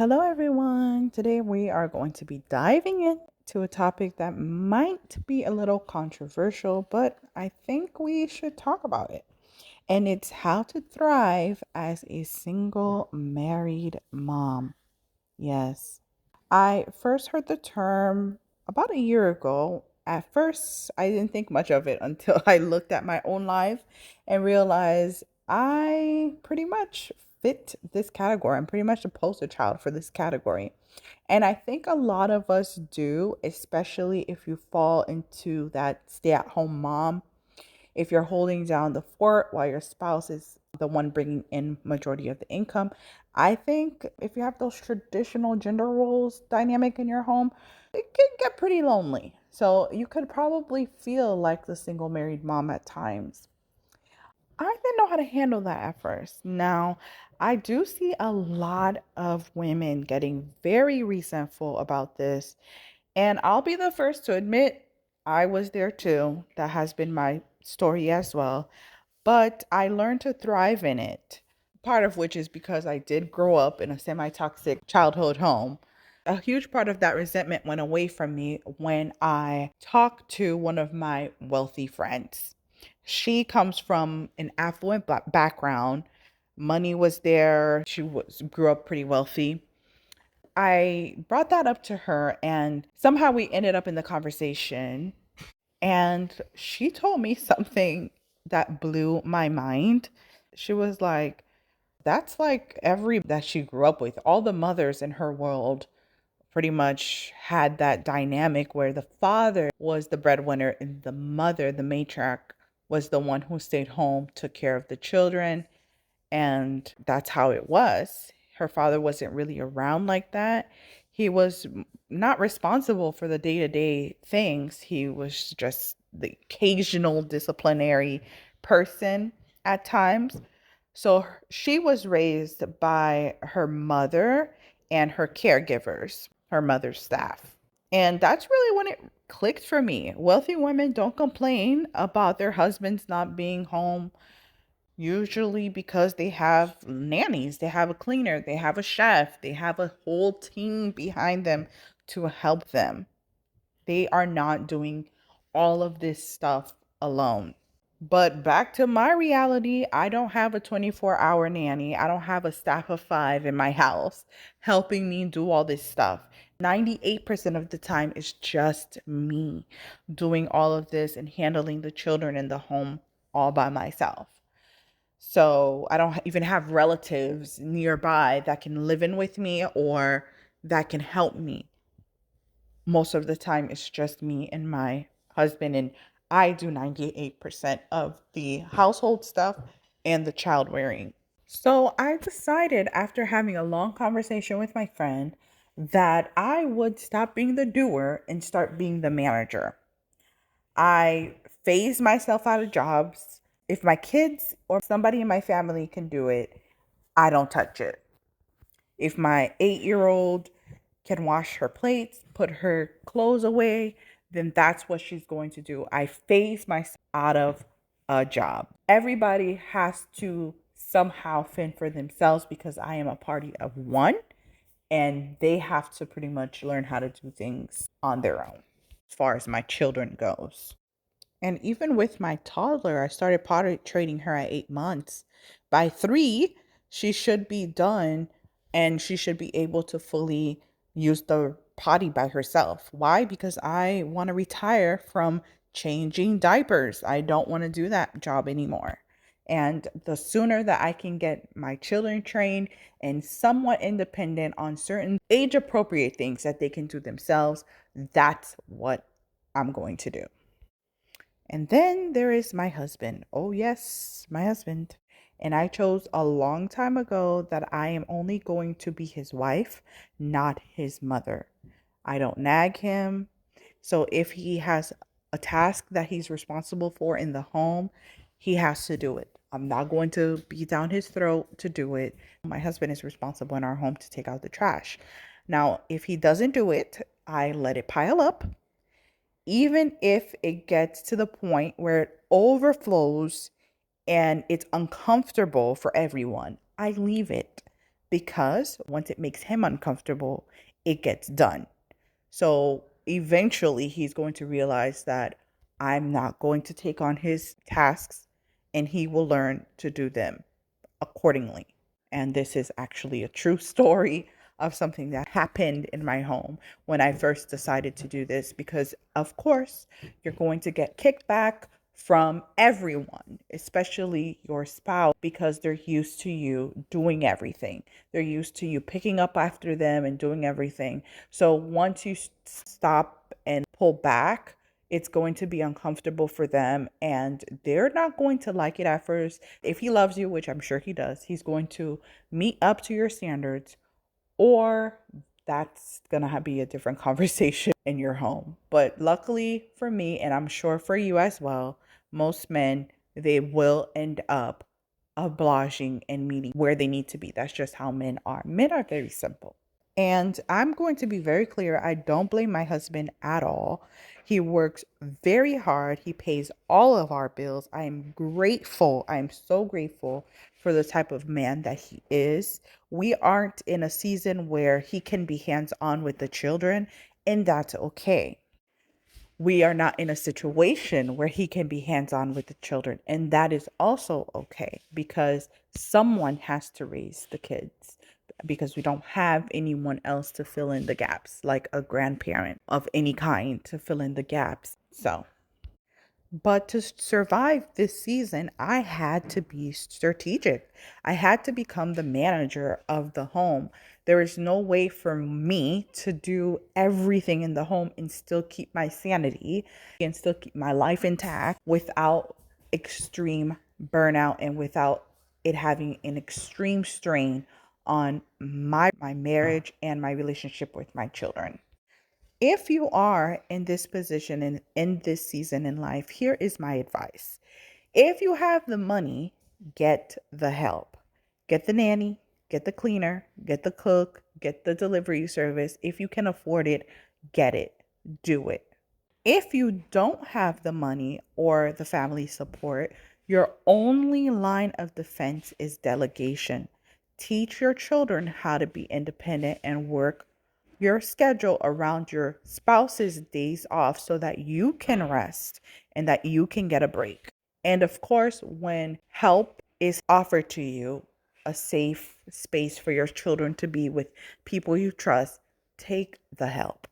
Hello, everyone. Today we are going to be diving into a topic that might be a little controversial, but I think we should talk about it. And it's how to thrive as a single married mom. Yes. I first heard the term about a year ago. At first, I didn't think much of it until I looked at my own life and realized I pretty much fit this category. I'm pretty much a poster child for this category. And I think a lot of us do, especially if you fall into that stay at home mom, if you're holding down the fort while your spouse is the one bringing in majority of the income. I think if you have those traditional gender roles dynamic in your home, it can get pretty lonely. So you could probably feel like the single married mom at times. I didn't know how to handle that at first. Now, I do see a lot of women getting very resentful about this. And I'll be the first to admit I was there too. That has been my story as well. But I learned to thrive in it. Part of which is because I did grow up in a semi toxic childhood home. A huge part of that resentment went away from me when I talked to one of my wealthy friends. She comes from an affluent background. Money was there. She was grew up pretty wealthy. I brought that up to her, and somehow we ended up in the conversation. And she told me something that blew my mind. She was like, that's like every that she grew up with. All the mothers in her world pretty much had that dynamic where the father was the breadwinner and the mother, the matriarch, was the one who stayed home, took care of the children, and that's how it was. Her father wasn't really around like that. He was not responsible for the day to day things. He was just the occasional disciplinary person at times. So she was raised by her mother and her caregivers, her mother's staff. And that's really when it clicked for me. Wealthy women don't complain about their husbands not being home, usually because they have nannies, they have a cleaner, they have a chef, they have a whole team behind them to help them. They are not doing all of this stuff alone. But back to my reality, I don't have a 24-hour nanny. I don't have a staff of five in my house helping me do all this stuff. 98% of the time, it's just me doing all of this and handling the children in the home all by myself. So I don't even have relatives nearby that can live in with me or that can help me. Most of the time, it's just me and my husband, and I do 98% of the household stuff and the child rearing. So I decided after having a long conversation with my friend that I would stop being the doer and start being the manager. I phase myself out of jobs. If my kids or somebody in my family can do it, I don't touch it. If my 8-year-old can wash her plates, put her clothes away, then that's what she's going to do. I phase myself out of a job. Everybody has to somehow fend for themselves because I am a party of one, and they have to pretty much learn how to do things on their own as far as my children goes. And even with my toddler, I started potty training her at 8 months. By three, she should be done and she should be able to fully use the potty by herself. Why? Because I want to retire from changing diapers. I don't want to do that job anymore. And the sooner that I can get my children trained and somewhat independent on certain age appropriate things that they can do themselves, that's what I'm going to do. And then there is my husband. Oh, yes, my husband. And I chose a long time ago that I am only going to be his wife, not his mother. I don't nag him. So if he has a task that he's responsible for in the home, he has to do it. I'm not going to beat down his throat to do it. My husband is responsible in our home to take out the trash. Now, if he doesn't do it, I let it pile up, even if it gets to the point where it overflows and it's uncomfortable for everyone. I leave it. because once it makes him uncomfortable, it gets done. So eventually he's going to realize that I'm not going to take on his tasks, and he will learn to do them accordingly. And this is actually a true story of something that happened in my home when I first decided to do this, because, of course, you're going to get kickback from everyone, especially your spouse, because they're used to you doing everything. They're used to you picking up after them and doing everything. So once you stop and pull back, it's going to be uncomfortable for them, and they're not going to like it at first. If he loves you, which I'm sure he does, he's going to meet up to your standards, or that's going to be a different conversation in your home. But luckily for me, and I'm sure for you as well, most men, they will end up obliging and meeting where they need to be. That's just how men are. Men are very simple. And I'm going to be very clear. I don't blame my husband at all. He works very hard. He pays all of our bills. I am grateful. I am so grateful for the type of man that he is. We aren't in a season where he can be hands on with the children, and that's okay. We are not in a situation where he can be hands on with the children, and that is also okay, because someone has to raise the kids, because we don't have anyone else to fill in the gaps, like a grandparent of any kind to fill in the gaps. So, but to survive this season, I had to be strategic. I had to become the manager of the home. There is no way for me to do everything in the home and still keep my sanity and still keep my life intact without extreme burnout and without it having an extreme strain on my marriage and my relationship with my children. If you are in this position and in this season in life, here is my advice. If you have the money, get the help. Get the nanny, get the cleaner, get the cook, get the delivery service. If you can afford it, get it. Do it. If you don't have the money or the family support, your only line of defense is delegation. Teach your children how to be independent and work your schedule around your spouse's days off so that you can rest and that you can get a break. And of course, when help is offered to you, a safe space for your children to be with people you trust, take the help.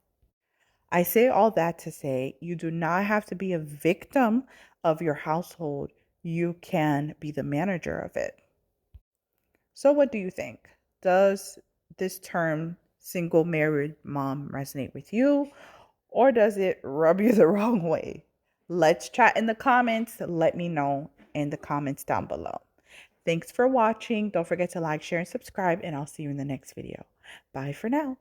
I say all that to say you do not have to be a victim of your household. You can be the manager of it. So, what do you think? Does this term single married mom resonate with you, or does it rub you the wrong way? Let's chat in the comments. Let me know in the comments down below. Thanks for watching. Don't forget to like, share, and subscribe, and I'll see you in the next video. Bye for now.